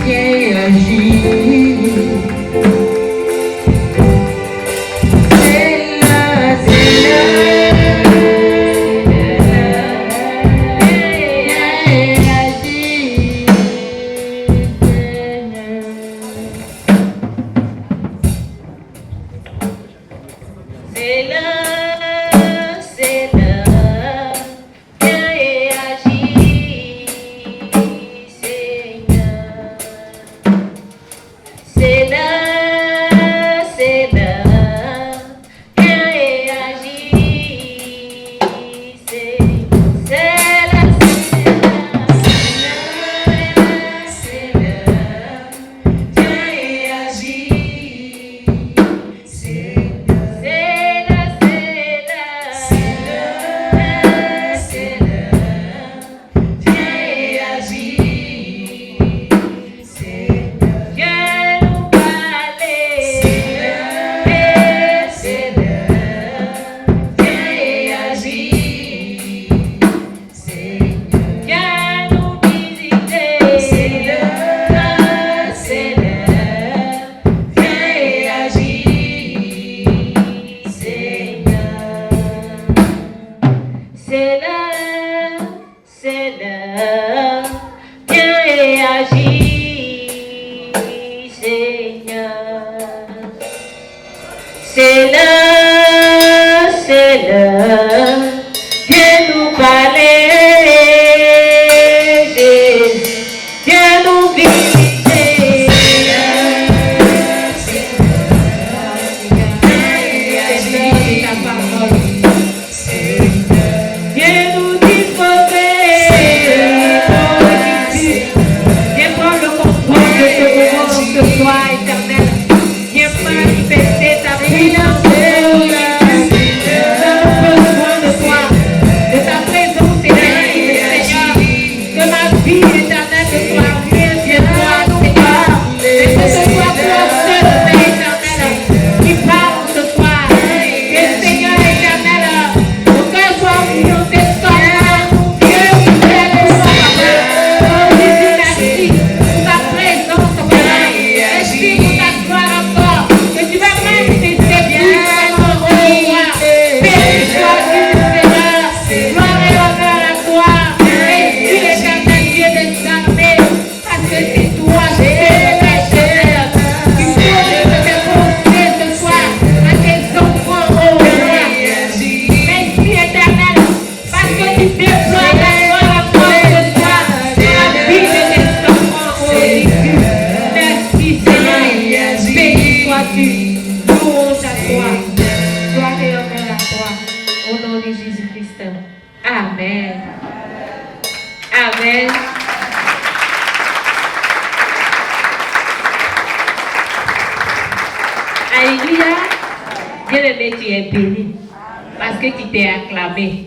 viens agir.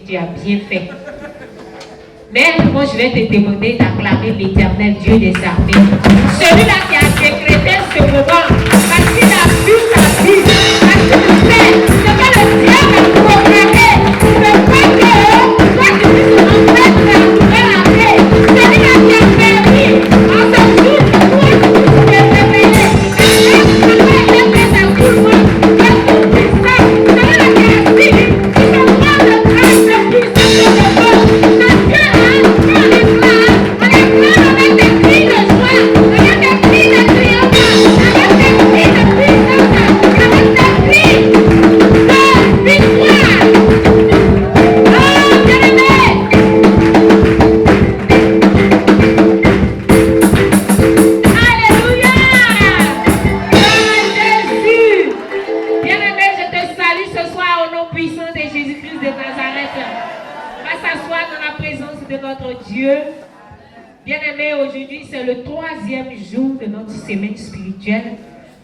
Tu as bien fait. Mais moi je vais te demander d'acclamer l'Éternel Dieu des armées. Celui-là qui a décrété ce moment, parce qu'il a vu ta vie, parce qu'il sait ce que le diable a programmé. Le fait que toi tu puisses entrer dans la nouvelle année. Celui-là qui a permis en ce jour que toi tu puisses te réveiller. Et même après tout le monde, celui-là qui a dit, semaine spirituelle.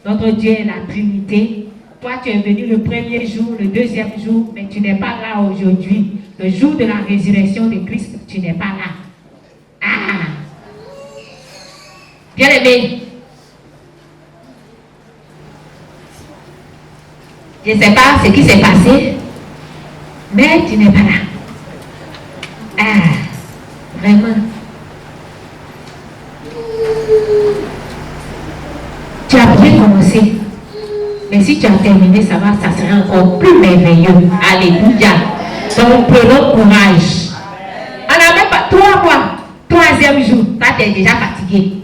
Notre Dieu est la Trinité. Toi, tu es venu le premier jour, le deuxième jour, mais tu n'es pas là aujourd'hui. Le jour de la résurrection de Christ, tu n'es pas là. Ah! Bien aimé. Je ne sais pas ce qui s'est passé, mais tu n'es pas là. Ah! Vraiment. bien commencé. Mais si tu as terminé, ça sera encore plus merveilleux. Alléluia. Donc, prenons courage. On n'a même pas 3 mois. 3e jour, toi, tu es déjà fatigué.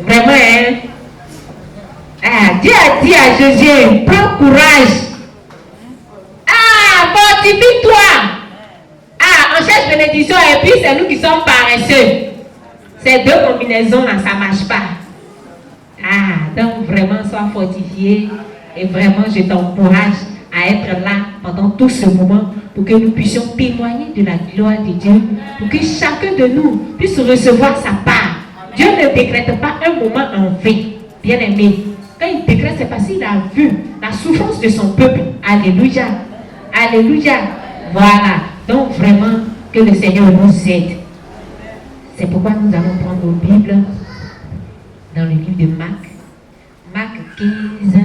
Vraiment, hein? Dieu a dit à Jésus, prends courage. Fortifie-toi. On cherche bénédiction et puis c'est nous qui sommes paresseux. Ces 2 combinaisons-là, ça ne marche pas. Donc vraiment, sois fortifié. Et vraiment, je t'encourage à être là pendant tout ce moment pour que nous puissions témoigner de la gloire de Dieu. Pour que chacun de nous puisse recevoir sa part. Dieu ne décrète pas un moment en vain. Bien aimé. Quand il décrète, c'est parce qu'il a vu la souffrance de son peuple. Alléluia. Alléluia. Voilà. Donc vraiment, que le Seigneur nous aide. C'est pourquoi nous allons prendre nos Bibles dans le livre de Marc. Marc 15.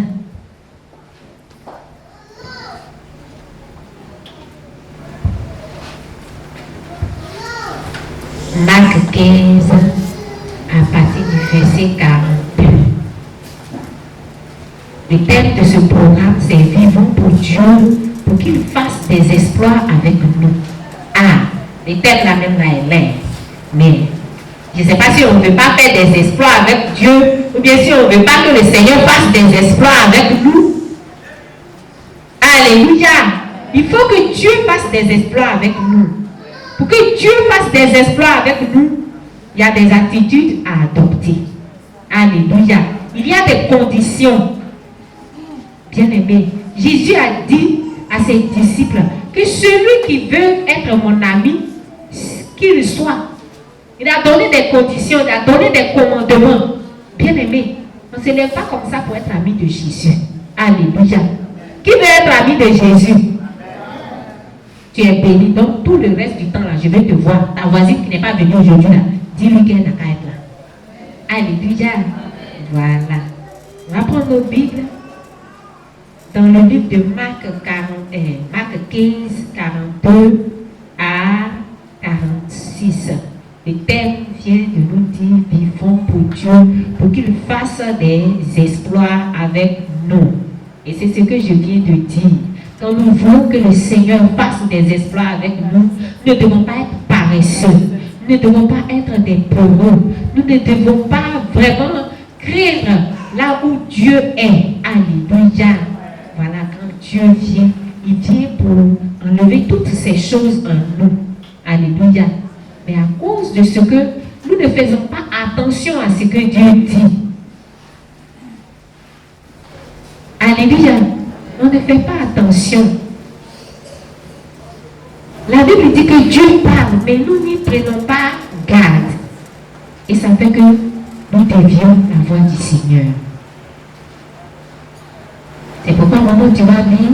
Marc 15, à partir du verset 42. Le thème de ce programme, c'est Vivons pour Dieu, pour qu'il fasse des exploits avec nous. Le thème là même là est là. Mais je ne sais pas si on ne veut pas faire des exploits avec Dieu, ou bien si on ne veut pas que le Seigneur fasse des exploits avec nous. Alléluia. Il faut que Dieu fasse des exploits avec nous. Pour que Dieu fasse des exploits avec nous, il y a des attitudes à adopter. Alléluia. Il y a des conditions. Bien-aimé, Jésus a dit à ses disciples que celui qui veut être mon ami, qu'il soit. Il a donné des conditions, il a donné des commandements. Bien-aimé, on ne se lève pas comme ça pour être ami de Jésus. Alléluia. Qui veut être ami de Jésus? Tu es béni. Donc, tout le reste du temps, là, je vais te voir. Ta voisine qui n'est pas venue aujourd'hui, là, dis-lui qu'elle n'a qu'à être là. Alléluia. Voilà. On va prendre nos Bibles. Dans le livre de Marc 15, 42 à 46. Le thème vient de nous dire, vivons pour Dieu, pour qu'il fasse des exploits avec nous. Et c'est ce que je viens de dire. Quand nous voulons que le Seigneur fasse des exploits avec nous, nous ne devons pas être paresseux. Nous ne devons pas être des peureux. Nous ne devons pas vraiment craindre là où Dieu est. Alléluia. Voilà, quand Dieu vient, il vient pour enlever toutes ces choses en nous. Alléluia. Mais à cause de ce que nous ne faisons pas attention à ce que Dieu dit. Alléluia. On ne fait pas attention. La Bible dit que Dieu parle, mais nous n'y prenons pas garde. Et ça fait que nous dévions la voix du Seigneur. C'est pourquoi maman, tu vas lire.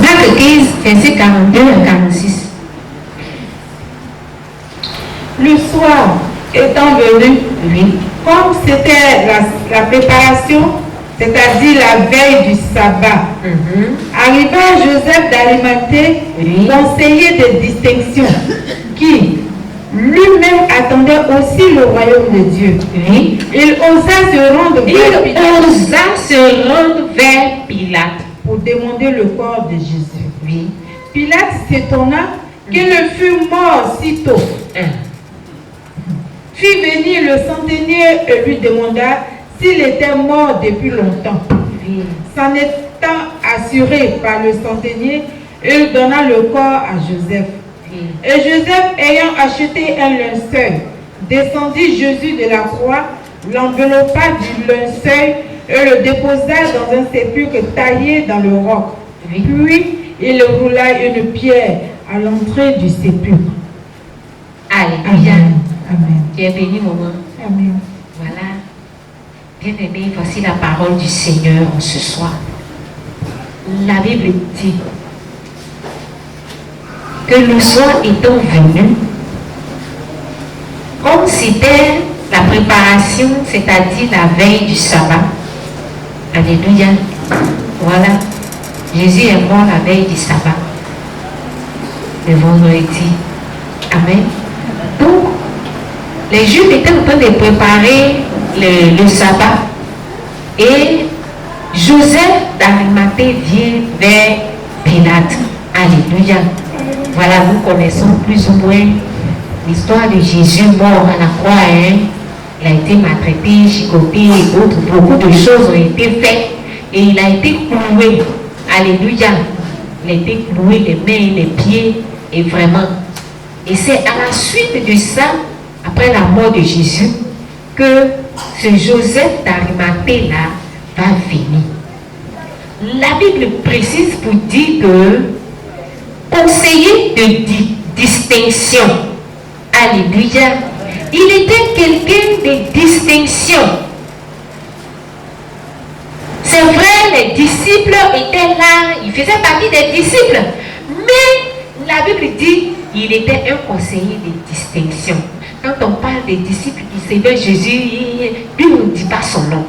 Marc 15, verset 42 à 46. Le soir étant venu, Oui. comme c'était la préparation, c'est-à-dire la veille du sabbat, arriva Joseph d'Arimathée, Oui. conseiller de distinction, qui lui-même attendait aussi le royaume de Dieu. Oui. Il osa se rendre vers Il Pilate osa se rendre vers Pilate. pour demander le corps de Jésus. Oui. Pilate s'étonna qu'il ne fût mort si tôt. Fit venir le centenier et lui demanda s'il était mort depuis longtemps. Oui. S'en étant assuré par le centenier, il donna le corps à Joseph. Oui. Et Joseph, ayant acheté un linceul, descendit Jésus de la croix, l'enveloppa du linceul et le déposa dans un sépulcre taillé dans le roc. Oui. Puis il roula une pierre à l'entrée du sépulcre. Alléluia. Amen. Tu es béni, maman. Amen. Voilà. Bien-aimé, voici la parole du Seigneur en ce soir. La Bible dit que le soir étant venu, comme c'était la préparation, c'est-à-dire la veille du sabbat, alléluia, Voilà, Jésus est mort la veille du sabbat, le vendredi. Amen. Donc, les Juifs étaient en train de préparer le sabbat. Et Joseph d'Arimathée vient vers Pilate. Alléluia. Voilà, nous connaissons plus ou moins l'histoire de Jésus mort à la croix. Hein. Il a été maltraité, chicoté et autres. Beaucoup de choses ont été faites. Et il a été cloué. Alléluia. Il a été cloué les mains, les pieds. Et vraiment. Et c'est à la suite de ça, après la mort de Jésus, que ce Joseph d'Arimathée là va venir. La Bible précise pour dire que conseiller de distinction. Alléluia. Il était quelqu'un de distinction. C'est vrai, les disciples étaient là, il faisait partie des disciples. Mais la Bible dit qu'il était un conseiller de distinction. Quand on parle des disciples qui servaient Jésus, lui on ne dit pas son nom.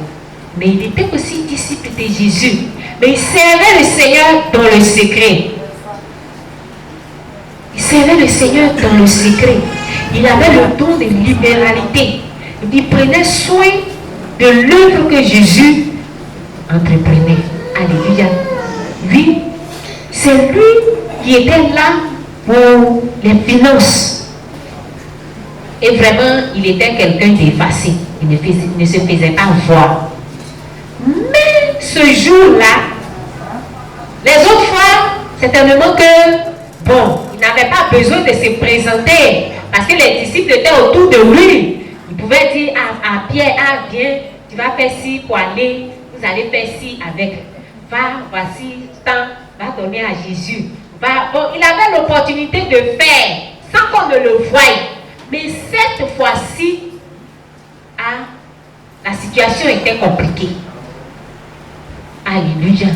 Mais il était aussi disciple de Jésus. Mais il servait le Seigneur dans le secret. Il servait le Seigneur dans le secret. Il avait le don de libéralité. Il prenait soin de l'œuvre que Jésus entreprenait. Alléluia. Oui, c'est lui qui était là pour les finances. Et vraiment, il était quelqu'un d'effacé. Il ne se faisait pas voir. Mais ce jour-là, les autres fois, certainement que, bon, il n'avait pas besoin de se présenter parce que les disciples étaient autour de lui. Il pouvait dire à Pierre, ah viens, tu vas faire ci pour aller, vous allez faire ci avec. Va, voici, tant, va donner à Jésus. Va. Bon, il avait l'opportunité de faire sans qu'on ne le voie. Mais cette fois-ci, la situation était compliquée. Alléluia.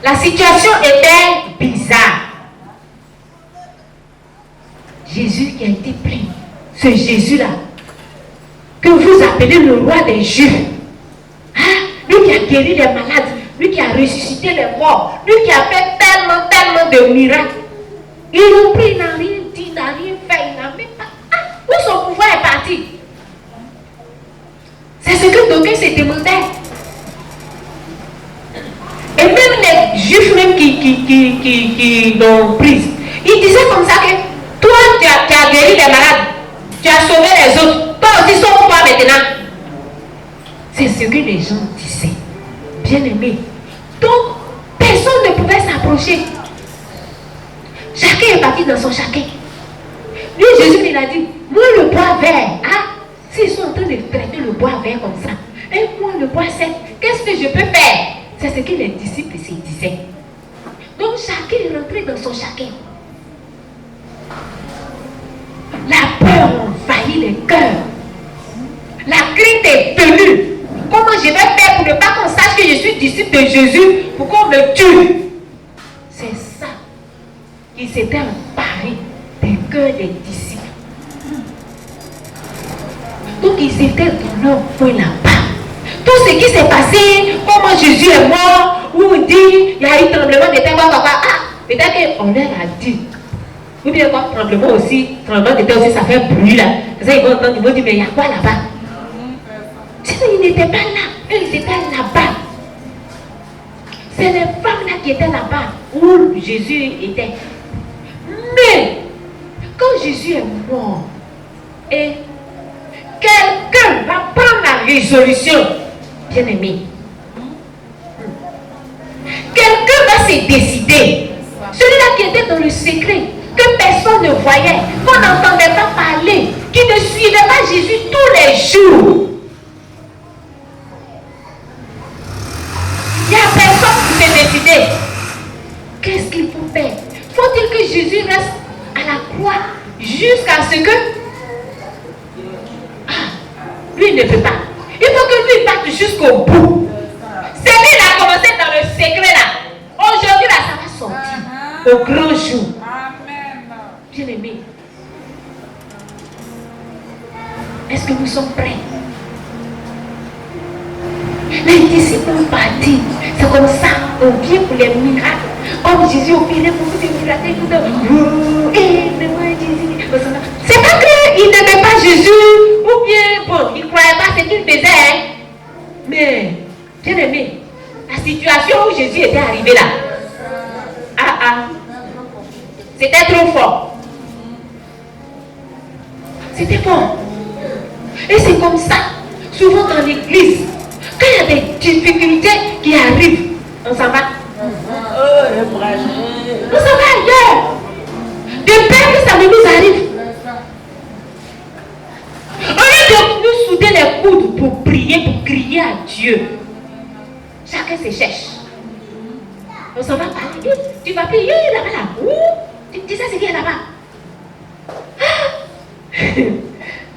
La situation était bizarre. Jésus qui a été pris, ce Jésus-là, que vous appelez le roi des Juifs, lui qui a guéri les malades, lui qui a ressuscité les morts, lui qui a fait tellement de miracles. Ils l'ont pris, il n'a rien dit, il n'a rien fait, il n'a même pas. Où son pouvoir est parti? C'est ce que d'aucuns se demandaient. Et même les Juifs même qui l'ont prise, ils disaient comme ça que toi tu as guéri les malades, tu as sauvé les autres, toi aussi sauve-toi maintenant. C'est ce que les gens disaient. Bien aimé. Donc, personne ne pouvait s'approcher. Chacun est parti dans son chacun. Lui, Jésus, il a dit, moi le bois vert, s'ils sont en train de traiter le bois vert comme ça, et moi le bois sec, qu'est-ce que je peux faire? C'est ce que les disciples se disaient. Donc chacun est rentré dans son chacun. La peur envahit les cœurs. La crainte est venue. Comment je vais faire pour ne pas qu'on sache que je suis disciple de Jésus pour qu'on me tue? C'est ça qui s'était emparé des cœurs des disciples. Donc ils étaient dans leur coin là-bas. Tout ce qui s'est passé, comment Jésus est mort, où on dit il y a eu tremblement de terre, peut-être qu'on leur a dit. Ou bien comme tremblement de terre aussi, ça fait bruit là. Ça, ils vont entendre, ils vont dire mais il y a quoi là-bas? Sinon ils n'étaient pas là, eux ils étaient là-bas. C'est les femmes là qui étaient là-bas, où Jésus était. Mais, quand Jésus est mort, et quelqu'un va prendre la résolution, bien aimé. Quelqu'un va se décider. Celui-là qui était dans le secret, que personne ne voyait, qu'on n'entendait pas parler, qui ne suivait pas Jésus tous les jours. Il n'y a personne qui s'est décidé. Qu'est-ce qu'il faut faire? Faut-il que Jésus reste à la croix jusqu'à ce que... lui il ne peut pas. Il faut que lui parte jusqu'au bout. C'est lui qui a commencé dans le secret là. Aujourd'hui là, ça va sortir au grand jour. Bien aimé. Est-ce que nous sommes prêts? Les disciples ont parti. C'est comme ça, on vient pour les miracles. Comme Jésus opérait beaucoup de miracles. C'est pas qu'il n'aimait pas Jésus, ou bien, bon, il ne croyait pas ce qu'il faisait. Hein. Mais, bien aimé, la situation où Jésus était arrivé là, c'était trop fort. C'était fort. Et c'est comme ça, souvent dans l'église, quand il y a des difficultés qui arrivent, on s'en va. On s'en va ailleurs. De peur que ça ne nous arrive. Au lieu de nous souder les coudes pour prier, pour crier à Dieu, chacun se cherche. On s'en va parler. Tu vas prier là-bas, là. Où? Tu sais ce qu'il y a là-bas?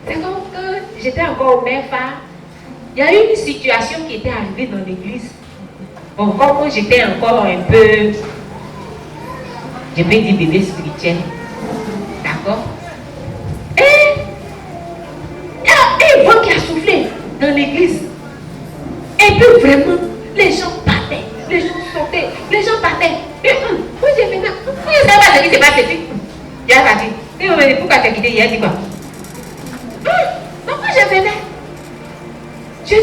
C'est comme que j'étais encore au MEFA. Il y a eu une situation qui était arrivée dans l'église. Bon, comme j'étais encore un peu, je vais dire bébé spirituel. D'accord? Et il y a un vent qui a soufflé dans l'église. Et puis vraiment, les gens partaient, les gens sautaient, les gens partaient. Et moi j'ai fait ça. Moi je ne sais pas ce qui s'est passé. Il a parti. Et on m'a dit pourquoi tu as quitté hier, dit quoi? Donc moi je venais. Et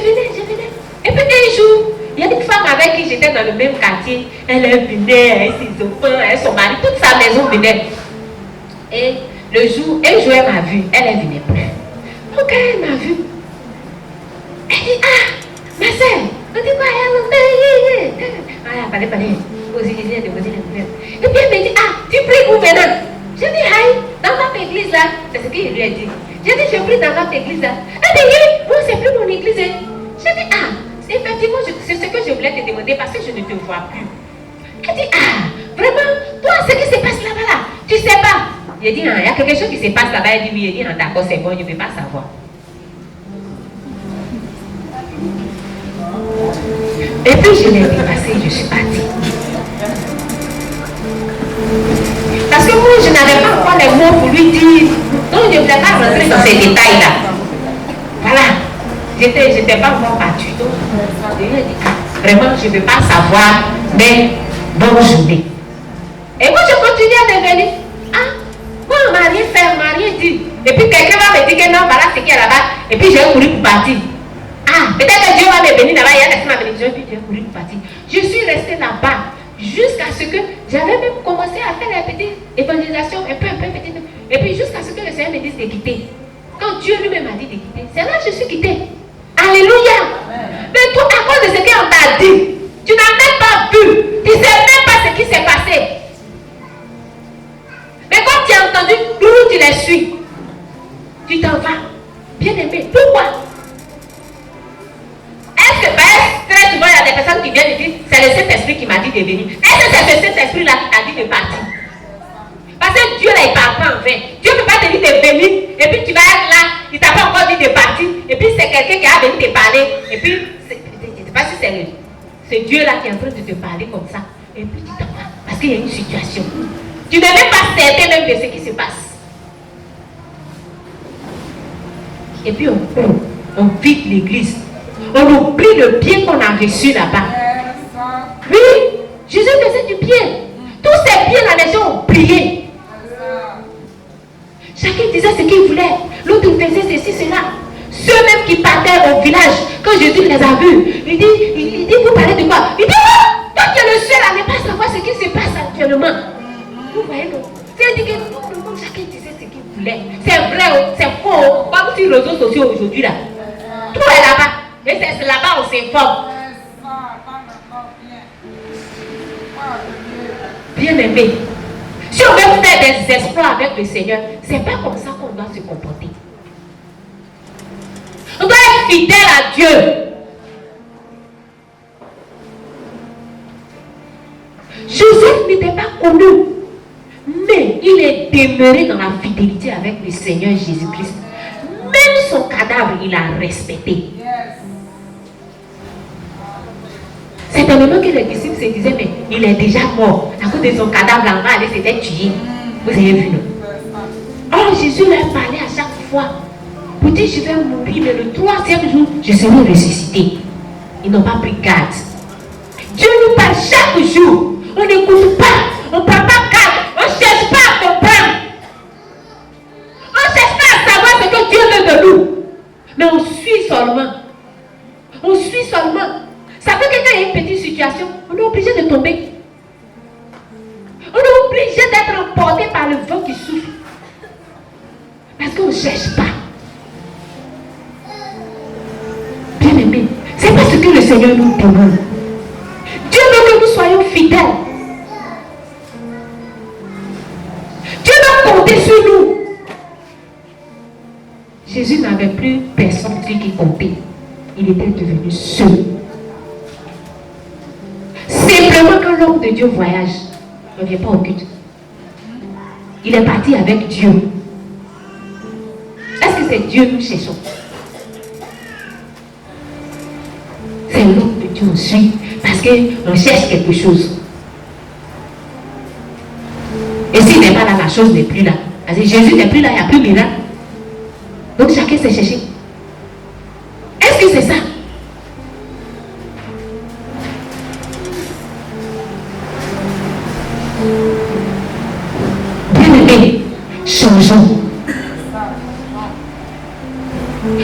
puis un jour, il y a une femme avec qui j'étais dans le même quartier. Elle venait, avec ses enfants, avec son mari, toute sa maison venait. Et le jour, un jour elle m'a vue, elle ne venait plus. Donc elle m'a vue. Elle dit, ma soeur, on dit quoi? Parlez. Et puis elle me dit, tu pries où maintenant? Je dis, dans notre église là. C'est ce qu'il lui a dit. J'ai dit, je prie dans notre église là. Elle dit, oui, c'est plus mon église. J'ai dit, effectivement, c'est ce que je voulais te demander parce que je ne te vois plus. Elle dit, vraiment, toi, ce qui se passe là-bas là, tu sais pas. J'ai dit, il y a quelque chose qui se passe là-bas. Elle dit, oui, elle dit, d'accord, c'est bon, je ne peux pas savoir. Et puis je l'ai dépassé, je suis partie. Parce que moi, je n'avais pas encore les mots pour lui dire. Donc, je ne voulais pas rentrer dans ces détails-là. Voilà. Je n'étais pas encore partie. Donc, je lui ai dit, vraiment, je ne veux pas savoir, mais bonne journée. Et moi, je continue à devenir. Moi, on ne m'a rien fait, on ne m'a rien dit. Et puis, quelqu'un va me dire que non, voilà ce qu'il y a là-bas. Et puis, j'ai couru pour partir. Peut-être que Dieu va me bénir là-bas. Il y a laissé ma bénédiction. Et puis, j'ai couru pour partir. Je suis restée là-bas. Jusqu'à ce que j'avais même commencé à faire la petite évangélisation, un peu, petite. Et puis jusqu'à ce que le Seigneur me dise de quitter. Quand Dieu lui-même m'a dit de quitter, c'est là que je suis quittée. Alléluia. Mais tout à cause de ce qu'on t'a dit, tu n'as même pas vu. Tu ne sais même pas ce qui s'est passé. Mais quand tu as entendu, d'où tu les suis, tu t'en vas. Bien aimé. Pourquoi? Est-ce que très souvent il y a des personnes qui viennent et disent c'est le Saint-Esprit qui m'a dit de venir. Est-ce que c'est ce Saint-Esprit là qui t'a dit de partir? Parce que Dieu là il ne parle pas en vain. Dieu ne peut pas te dire de venir et puis tu vas être là, il ne t'a pas encore dit de partir et puis c'est quelqu'un qui a venu te parler et puis je ne sais pas si c'est Dieu là qui est en train de te parler comme ça et puis tu t'en vas parce qu'il y a une situation. Tu n'es même pas certain même de ce qui se passe. Et puis on vide l'église. On oublie le bien qu'on a reçu là-bas. Oui, Jésus faisait du bien. Tous ces biens-là, les gens ont prié. Chacun disait ce qu'il voulait. L'autre faisait ceci, cela. Ceux-mêmes qui partaient au village, quand Jésus les a vus, il dit, vous parlez de quoi? Il dit, toi tu es le seul à ne pas savoir ce qui se passe actuellement. Vous voyez, non? C'est-à-dire que chacun disait ce qu'il voulait. C'est vrai, c'est faux. Comme sur les réseaux sociaux aujourd'hui là. Tout est là-bas. Et c'est là-bas on s'informe. Bien aimé. Si on veut faire des exploits avec le Seigneur, c'est pas comme ça qu'on doit se comporter. On doit être fidèle à Dieu. Joseph n'était pas connu, mais il est demeuré dans la fidélité avec le Seigneur Jésus-Christ. Même son cadavre, il a respecté. Certainement que les disciples se disaient, mais il est déjà mort. À cause de son cadavre, là, on va aller se faire tuer. Vous avez vu, non? Or, Jésus leur parlait à chaque fois. Pour dire, je vais mourir, mais le 3e jour, je serai ressuscité. Ils n'ont pas pris garde. Dieu nous parle chaque jour. On n'écoute pas. On ne prend pas garde. On ne cherche pas à comprendre. On ne cherche pas à savoir ce que Dieu veut de nous. Mais on suit seulement. On suit seulement. Ça veut que quand il y a une petite situation, on est obligé de tomber. On est obligé d'être emporté par le vent qui souffle. Parce qu'on ne cherche pas. Bien aimé, c'est pas ce que le Seigneur nous demande. Dieu veut que nous soyons fidèles. Dieu veut compter sur nous. Jésus n'avait plus personne sur qui compter. Il était devenu seul. Simplement quand l'homme de Dieu voyage, il ne vient pas au culte. Il est parti avec Dieu. Est-ce que c'est Dieu nous cherchons? C'est l'homme de Dieu aussi. Parce qu'on cherche quelque chose. Et s'il n'est pas là, la chose n'est plus là. Parce que Jésus n'est plus là, il n'y a plus de miracle. Donc chacun s'est cherché. Est-ce que c'est ça? Bien-aimés, changeons.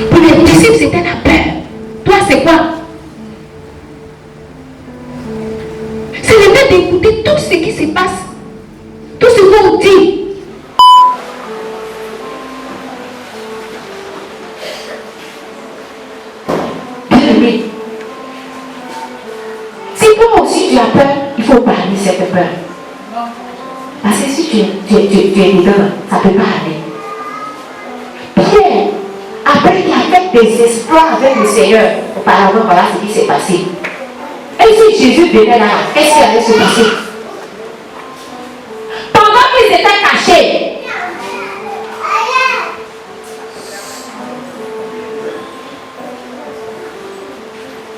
Pour les disciples, c'était la peur. Toi, c'est quoi? C'est le fait d'écouter tout ce qui se passe. Tout ce qu'on dit. Bien-aimé, si toi aussi tu as peur, il faut parler cette peur. Parce que si tu es dedans, ça ne peut pas aller. Pierre, après qu'il a fait des exploits avec le Seigneur, auparavant, voilà ce qui s'est passé. Et si Jésus venait là, qu'est-ce qui allait se passer? Pendant qu'ils étaient cachés,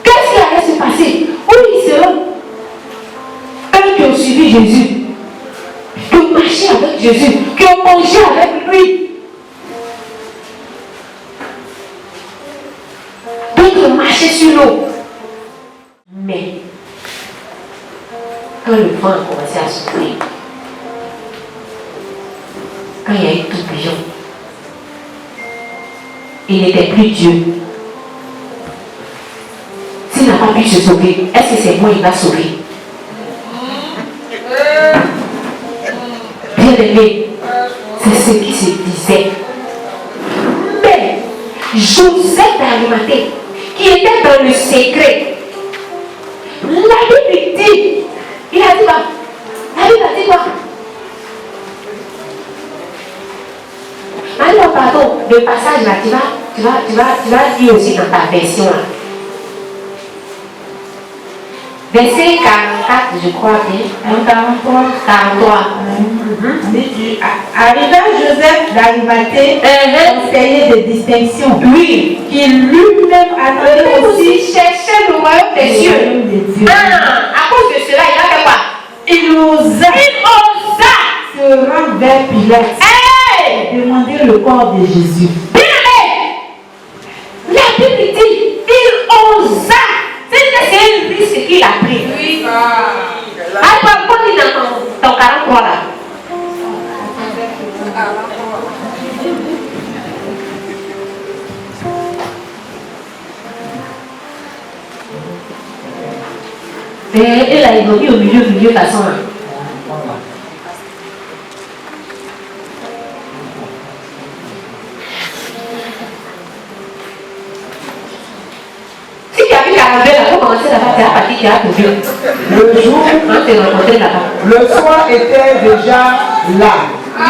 qu'est-ce qui allait se passer? Où ils seront? Eux qui ont suivi Jésus, qui ont marché avec Jésus, qui ont mangé avec lui. D'autres ont marché sur l'eau. Mais, quand le vent a commencé à souffler, quand il y a eu tourbillon, il n'était plus Dieu. S'il n'a pas pu se sauver, est-ce que c'est moi qui va sauver? Bien aimé, c'est ce qui se disait. Mais Joseph d'Arimathée, qui était dans le secret, la Bible dit, il a dit quoi? La Bible a dit quoi? Alors, pardon, le passage là, tu vas dire aussi dans ta version là. Verset 44, je crois bien. 43. Arriva Joseph d'Arimathée, conseiller de distinction. Oui. Qui lui-même attendait aussi cherchait le royaume des cieux. À cause de cela, il a fait quoi? Il osa se rendre vers Pilate et demander le corps de Jésus. Bien aimé, la Bible dit, il osa. C'est une risque qu'il a pris. Oui. Alors, pourquoi il est dans ton 43 là? Et là, ils ont mis au milieu, de toute façon. Si tu as vu l'arrivée là, pour commencer là-bas, c'est la partie qui a trouvé. Le jour, Le soir était déjà là. Oui.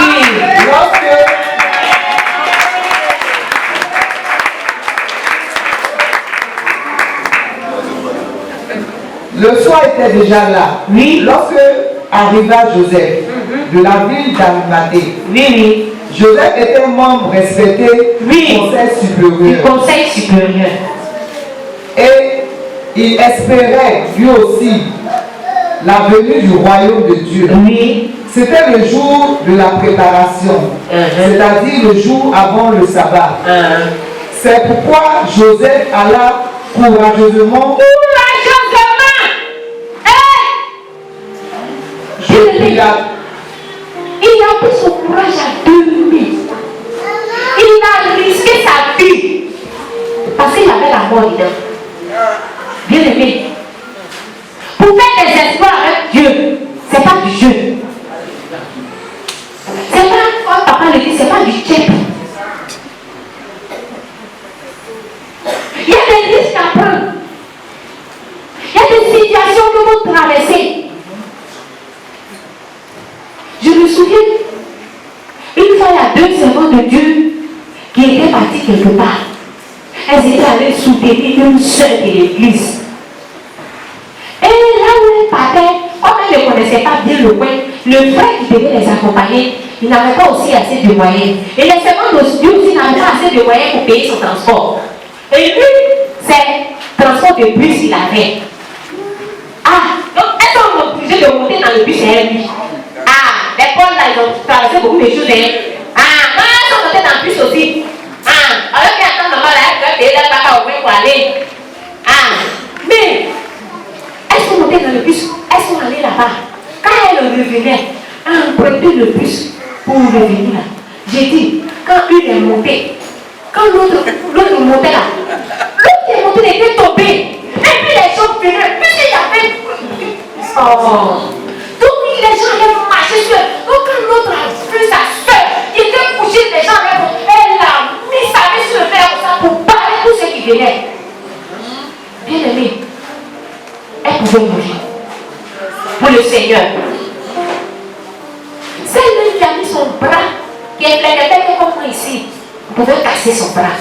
Le soir était déjà là. Oui. Lorsque arriva Joseph de la ville d'Arimathée. Oui. Joseph était membre respecté du conseil supérieur. Du conseil supérieur. Et il espérait lui aussi la venue du royaume de Dieu. Oui. C'était le jour de la préparation, c'est-à-dire le jour avant le sabbat. C'est pourquoi Joseph alla courageusement Pilate. Il a pris son courage à 2000. Il a risqué sa vie. Parce qu'il avait la mort dedans. Bien aimé. Pour faire des espoirs avec Dieu, ce n'est pas du jeu. C'est pas, comme papa le dit, c'est pas du check. Il y a des risques à prendre. Il y a des situations que vous traversez. Je me souviens, une fois il y a 2 servants de Dieu qui étaient partis quelque part. Elles étaient allées soutenir une sœur de l'église. Et là où elles partaient, comme elles ne connaissaient pas bien le coin, le frère qui devait les accompagner, il n'avait pas aussi assez de moyens. Et les servants de Dieu aussi n'avaient pas assez de moyens pour payer son transport. Et lui, c'est transport de bus qu'il avait. Ah, donc elles sont obligées de monter dans le bus et lui. Ah, les Pauls là, ils ont traversé beaucoup de choses. Ah, non, elles sont montées dans le bus aussi. Ah, alors qu'il y a un maman là, elle doit payer la paca au moins pour aller. Ah, mais elles sont montées dans le bus, elles sont allées là-bas. Quand elles revenaient, elles empruntaient le bus pour revenir là. J'ai dit, quand une est montée, quand l'autre montait là, l'autre qui est monté était tombé. Et puis les gens venaient, puisqu'il y avait. Oh! Donc les gens allaient marcher sur elle. Donc quand l'autre a vu sa soeur, qui était couchée, les gens allaient, elle a mis sa main sur le fer comme ça pour parler tous ceux qui venaient. Bien aimé, elle pouvait mourir pour le Seigneur. Celle-là qui a mis son bras, qui est quelqu'un comme moi ici, pouvait casser son bras.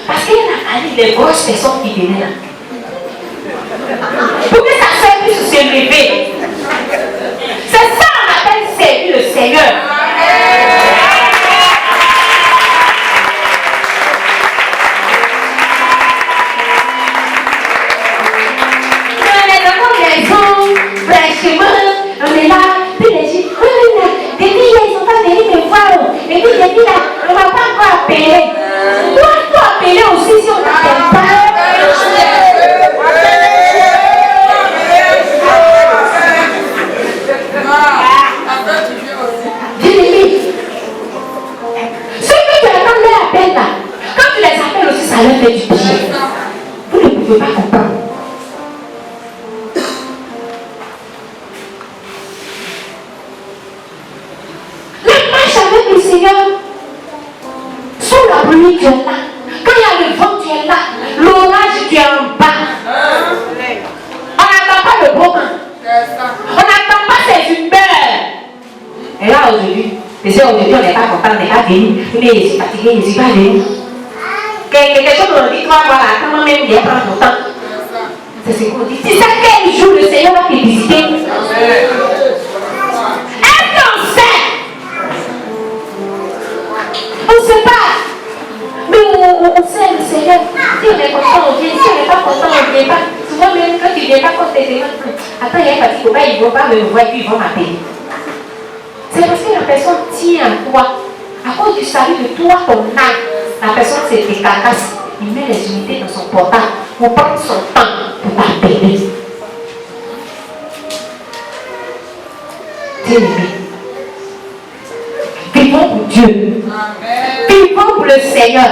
Parce qu'il a fallu les grosses personnes qui venaient là. Pour que sa soeur puisse se lever. C'est ça qu'on appelle servir le Seigneur. On est dans les maisons, fraîchement, on est là, puis les gens, des filles, ils sont pas venus me voir. Et puis les filles là, on ne va pas encore appeler. Toi, tu dois appeler aussi si on ne t'appelle pas. Quand tu les appelles aussi, ça leur fait du bien. Vous ne pouvez pas comprendre. La marche avec le Seigneur, sous la pluie, tu es là. Quand il y a le vent, tu es là. L'orage, tu es en bas. On n'attend pas le bon temps. On n'attend pas ses humeurs. Et là, aujourd'hui, on n'est pas content, on n'est pas venu. Mais je suis fatigué, je ne suis pas venu. Quelque chose qu'on dit, toi, voilà, comment même il prend mon temps. C'est ce qu'on dit. C'est ça quel jour le Seigneur va te visiter. Est-ce qu'on sait? On ne sait pas. Mais on sait le Seigneur. Si on est content, on vient. Si on n'est pas content, on ne vient pas. Souvent même quand tu ne viens pas contre tes amis, attends, il y a un petit copain, ils ne vont pas me voir, puis ils vont m'appeler. C'est parce que la personne tient à toi. À cause du salut de toi, ton âme, la personne se décarcasse. Il met les unités dans son portable pour prendre son temps pour t'appeler. Bien-aimé, vivons pour Dieu. Vivons pour le Seigneur.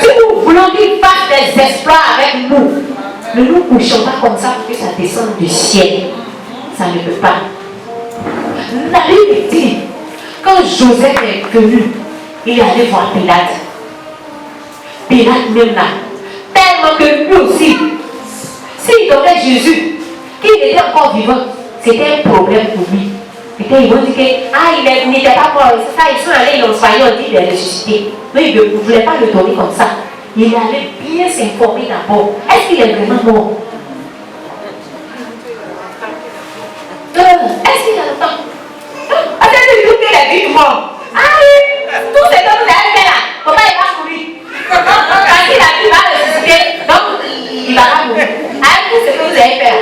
Si nous voulons qu'il fasse des exploits avec nous, ne nous couchons pas comme ça pour que ça descende du ciel. Ça ne peut pas. La Bible dit, quand Joseph est venu, il est allé voir Pilate. Pilate même là, tellement que lui aussi, s'il donnait Jésus, qu'il était encore vivant, c'était un problème pour lui. Et ils vont dire que, il n'était pas mort, c'est ça, ils sont allés, ils l'ont soigné, on dit qu'il est ressuscité. Mais ils ne voulaient pas le donner comme ça. Il allait bien s'informer d'abord. Est-ce qu'il est vraiment mort? Est-ce qu'il a le temps? Attendez, vous les vivants. Ah oui, tout ce que vous avez fait là, comment il va mourir? Quand il a dit, il va ressusciter, donc il va pas mourir. Avec tout ce que vous avez fait là.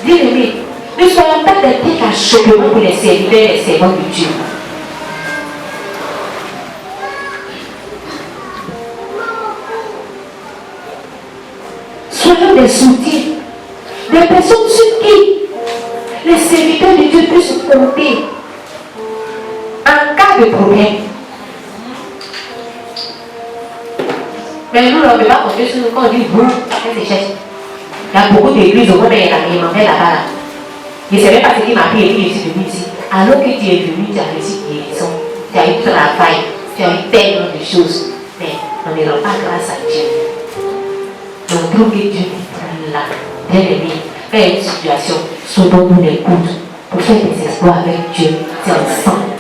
Bien-aimés, ne soyons pas des têtes à choquement pour les serviteurs et les servants de Dieu. de Dieu puisse compter en cas de problème. Mais nous, on ne peut pas compter sur nous quand on dit vous, c'est cher. Il y a beaucoup d'églises au monde, mais il y a là-bas. Je ne sais même pas ce qui m'a pris et puis je suis venu ici. Alors que tu es venu, tu as reçu guérison, tu as eu travail, tu as eu tellement de choses. Mais on ne rend pas grâce à Dieu. Donc, trouve que Dieu est là, bien aimé. Quand il y a une situation, souvent nous l'écoute pour faire des exploits avec Dieu. C'est ensemble.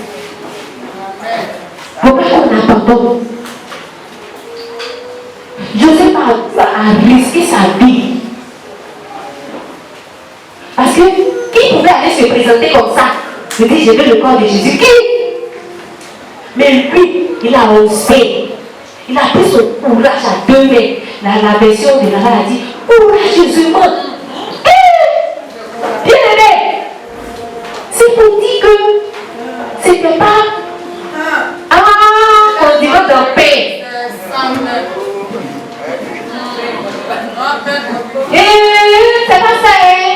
Pourquoi on abandonne? Joseph a risqué sa vie. Parce que qui pouvait aller se présenter comme ça? Je dis, je veux le corps de Jésus. Qui? Mais lui, il a osé. Il a pris son courage à deux mains. La version de la a dit, courageusement. Bien aimé. C'est pour dire que c'était pas on dit votre paix. C'est pas ça, hein?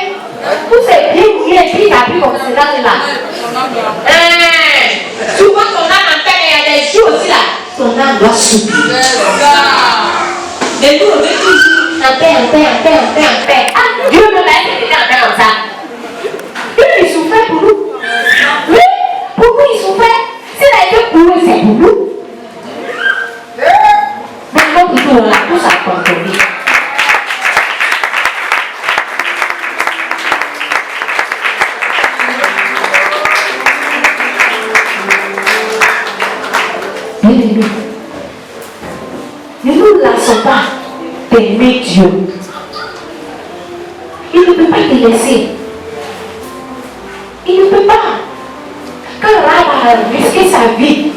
Tout c'est bien mouillé et puis il a pris comme cela là. Souvent ton âme en paix, il y a des jours aussi là. Ton âme doit souffrir. Mais nous on veut toujours en paix. Ah, Dieu me l'a dit en paix comme ça. Lui il souffrait pour nous. Oui, pour nous il souffrait. S'il a été pour nous, c'est pour nous. Maintenant on a tous à contrôler. Bien-aimé, ne nous lassons pas d'aimer Dieu. Il ne peut pas te laisser. Il ne peut pas. Quand Rahab a risqué sa vie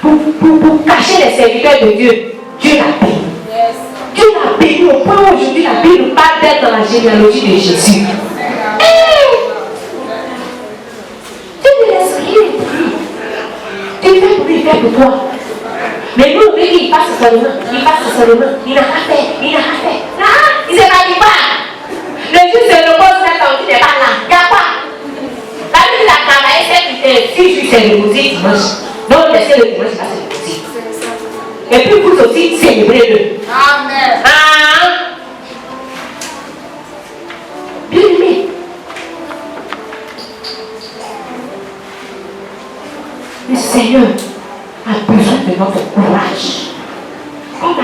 pour cacher les serviteurs de Dieu, Dieu l'a béni. Dieu l'a béni au point où aujourd'hui la Bible parle d'être dans la généalogie de Jésus. Dieu ne laisse rien pour lui. Dieu fait pour lui, il fait pour toi. Mais nous, il passe seulement, il n'a pas fait, Ah, il ne s'est pas dit pas. Le juge se repose maintenant, il n'est pas là. Il n'y a pas. La Bible a travaillé 6 jours, c'est reposé dimanche. Donc, laissez le dimanche, pas se reposer. Et puis, vous aussi, célébrez-le. Amen. Bien aimé. Le Seigneur a besoin de notre courage. Comme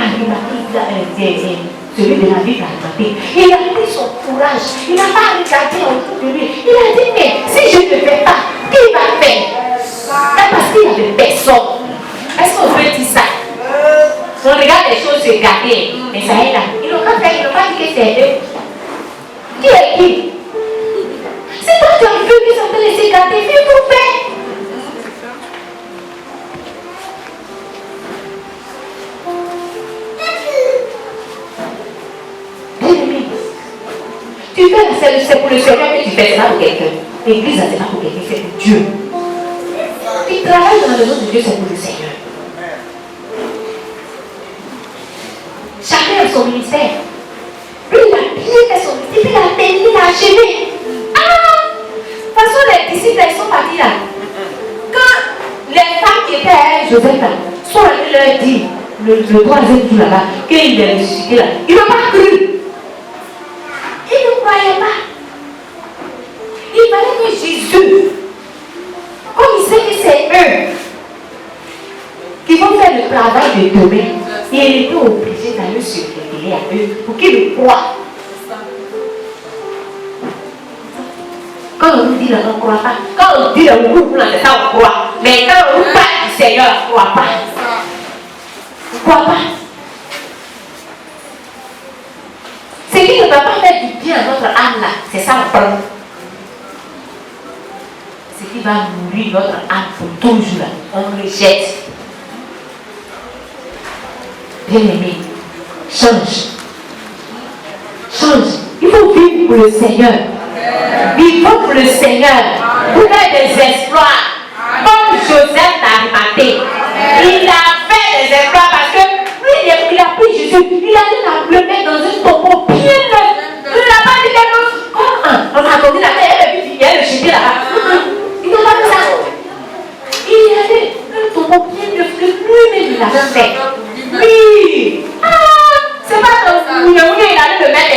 celui de la Bible a demandé, il a pris son courage, il n'a pas regardé autour de lui. Il a dit, mais si je ne fais pas, qui va faire? Parce qu'il y avait personne. Est-ce qu'on peut dire ça? On regarde les choses se gâter, mais ça est là. Ils n'ont pas fait, ils n'ont pas dit que c'est eux. Qui est qui? C'est toi qui as vu qu'ils ont laissé gâter, il faut faire. Tu fais, c'est pour le Seigneur que tu fais, c'est pas pour quelqu'un. L'église, c'est pas pour quelqu'un, c'est pour Dieu. Tu travailles dans la maison de Dieu, c'est pour le Seigneur. Chacun a son ministère. Lui, il a bien fait son ministère, puis il a terminé, il a achevé. De toute façon, les disciples, ils sont partis là. Quand les femmes qui étaient à Joseph là, sont allées leur dire, le troisième jour là-bas, qu'il est ressuscité là, ils n'ont pas cru. Ils ne croyaient pas. Il fallait que Jésus, comme il sait que c'est eux qui vont faire le travail de demain, il était obligé d'aller se révéler à eux pour qu'ils le croient. Quand on nous dit là, on ne croit pas. Quand on dit là, on nous c'est ça, on croit. Mais quand on nous parle du Seigneur, on ne croit pas. On ne croit pas. Ce qui ne va pas faire du bien à notre âme là, c'est ça on prend. Ce qui va nourrir notre âme pour toujours là, on rejette. Bien aimé, change. Change. Il faut vivre pour le Seigneur. Vivons pour le Seigneur. Pour faire des exploits. Comme Joseph d'Arimathée. Il a fait des exploits parce que lui, il a pris Jésus. Il a dit le mettre dans un tombeau bien neuf. Il n'a pas dit quelque chose. On a attendu la terre et puis il y a le chien. il a fait. Oui. Ah, c'est pas comme il allait le mettre.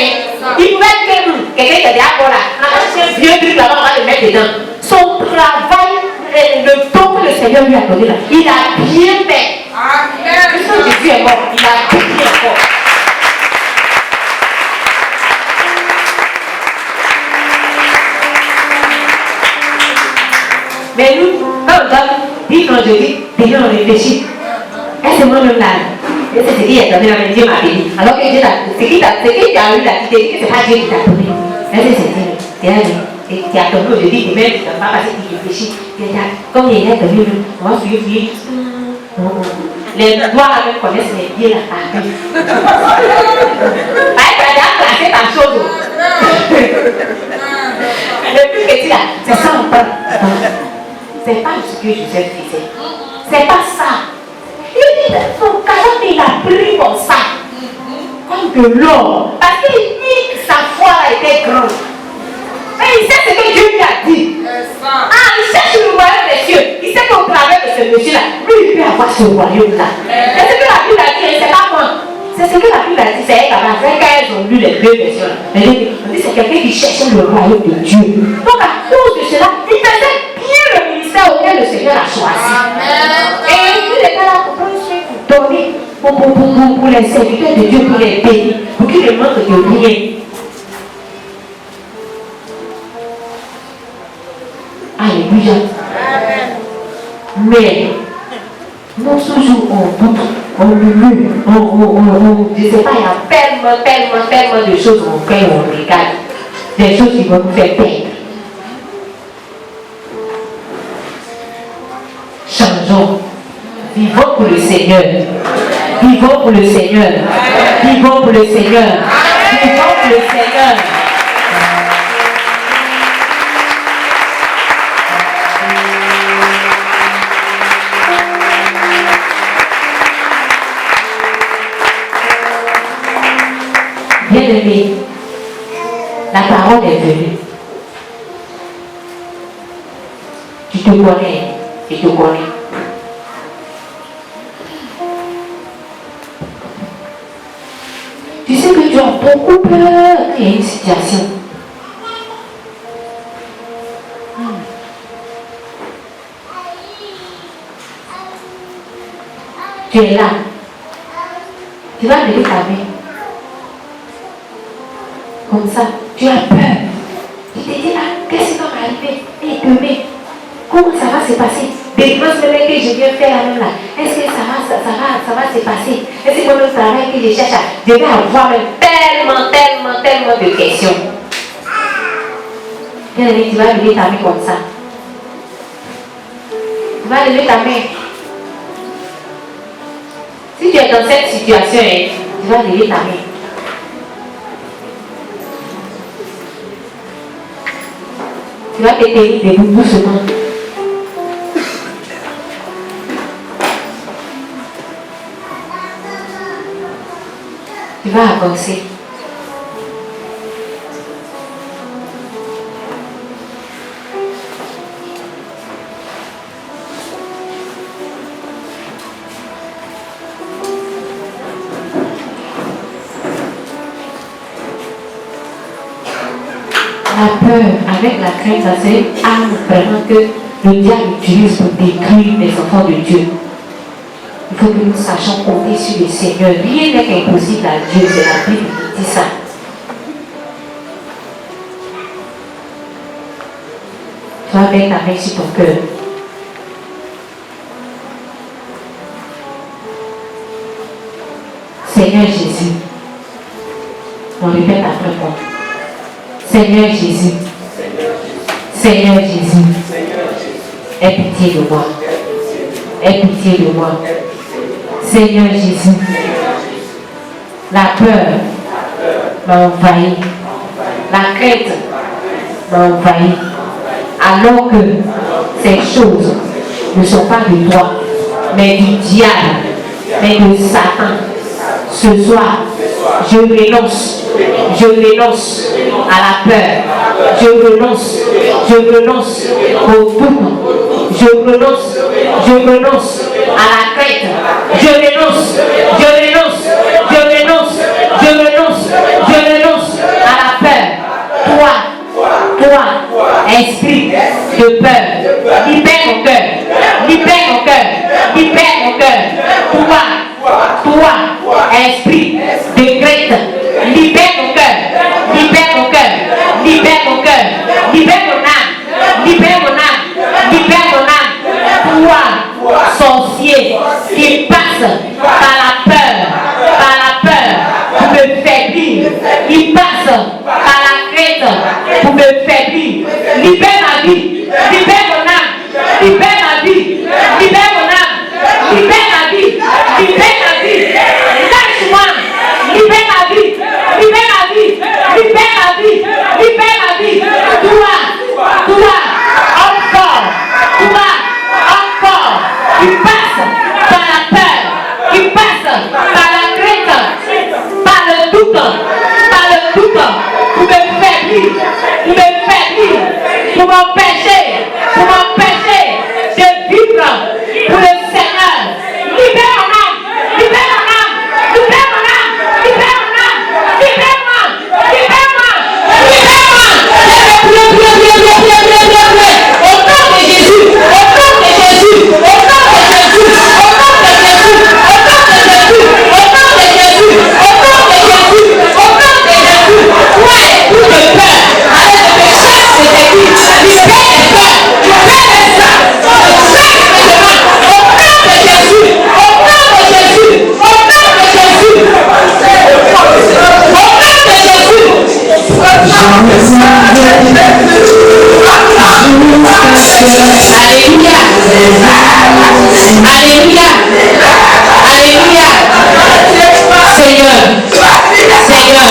Il pouvait être quelqu'un qui est d'accord là. Un vieux truc là-bas, on va le mettre dedans. Son travail, le temps que le Seigneur lui a donné là, il a bien fait. Puisque Jésus est mort, il a bien fait. Mais nous, quand on donne, quand je dis, déjà on réfléchit. Est-ce que moi-même là, c'est ce qui est donné, Dieu m'a béni. Alors que Dieu ce qui t'a eu là, tu t'es dit que c'est pas Dieu qui t'a donné. Est-ce que c'est Dieu? Et qui a donné aujourd'hui, tu ne peux pas passer, tu réfléchis. Comme il est donné, on va suivre. Les doigts avec connaissent les pieds là. Tu as déjà placé ta chose. Le plus petit là, c'est ça encore. C'est pas ce que je sais faire. C'est pas ça. Il dit son cadeau, il a pris comme ça. Comme de l'or. Parce qu'il dit que sa foi a été grande. Et il sait ce que Dieu lui a dit. Ah, il cherche le royaume des cieux. Il sait qu'au travers de ce monsieur-là, lui, il peut avoir ce royaume-là. C'est ce que la Bible a dit, c'est pas moi. C'est ce que la Bible a dit, c'est elle, quand elles ont lu les deux versions. On dit c'est quelqu'un qui cherche le royaume de Dieu. Donc à cause de cela, il faisait bien le ministère auquel le Seigneur a choisi. Et il était là pour prendre soin, pour donner, pour les serviteurs de Dieu, pour les bénir, pour qu'ils ne manquent de rien. Alléluia. Mais, non toujours on doute, on murmure, je ne sais pas, il y a tellement de choses auxquelles on regarde, des choses qui vont nous faire perdre. Changeons. Vivons pour le Seigneur. Vivons pour le Seigneur. Vivons pour le Seigneur. Vivons pour le Seigneur. Bien-aimé, la parole est venue. Tu te connais, je te connais. Tu sais que tu as beaucoup peur qu'il y ait une situation. Tu es là. Tu vas lever ta main. Comme ça, tu as peur. Tu te dis, ah, qu'est-ce qui va m'arriver? Et demain, comment ça va se passer? Des grosses semaines que je viens faire même là, est-ce que ça va se passer? Est-ce que mon travail que je cherche à, je vais avoir tellement de questions. Bien aimé, tu vas lever ta main comme ça. Tu vas lever ta main. Si tu es dans cette situation, tu vas lever ta main. Tu vas te tenir debout doucement. Tu vas avancer. La peur avec la crainte, ça c'est une arme vraiment que le diable utilise pour détruire les enfants de Dieu. Il faut que nous sachions compter sur le Seigneur. Rien n'est impossible à Dieu, c'est la Bible qui dit ça. Tu vas mettre ta main sur ton cœur. Seigneur Jésus, on répète après moi. Seigneur Jésus, Seigneur Jésus, aie pitié de moi, aie pitié de moi. Seigneur Jésus, la peur m'a envahi, la crainte m'a envahi, alors que ces choses ne sont pas de toi, mais du diable, mais de Satan. Ce soir, je renonce à la peur, je renonce au doute, je renonce à la crête. Je renonce, je renonce, je renonce, je renonce, je renonce à la peur. Toi, esprit de peur, libère mon cœur, libère mon cœur, libère mon cœur. Toi, esprit de crête, libère mon cœur, libère mon cœur, libère mon cœur, libère mon âme, libère mon âme, libère mon âme. Toi, sorcier qui passe par la peur, pour me faiblir, qui passe par la crête pour me faiblir. Libère ma vie, libère mon âme, libère ma vie, libère mon âme, libère ma vie, libère ma vie. Lâche-moi, libère ma vie, libère ma vie, libère ma vie, libère ma vie. Toi, encore, qui passe par la peur, qui passe par la crête, par le doute, pour me faiblir, pour m'empêcher de vivre pour le Seigneur. Libère mon âme, libère mon âme, libère mon âme, libère mon âme, libère-moi, libère-moi, libère-moi. Au nom de Jésus, au nom de Jésus, au nom de Jésus, au nom de Jésus, au nom de Jésus, au nom de Jésus, au nom de Jésus, au nom de Jésus. Toi, esprit de peur, allez te chasse de tes vies, libère les peurs, libère les âmes, chasse les demande, au nom de Jésus, au nom de Jésus, au nom de Jésus, au nom de Jésus. Alléluia, alléluia, alléluia, Seigneur.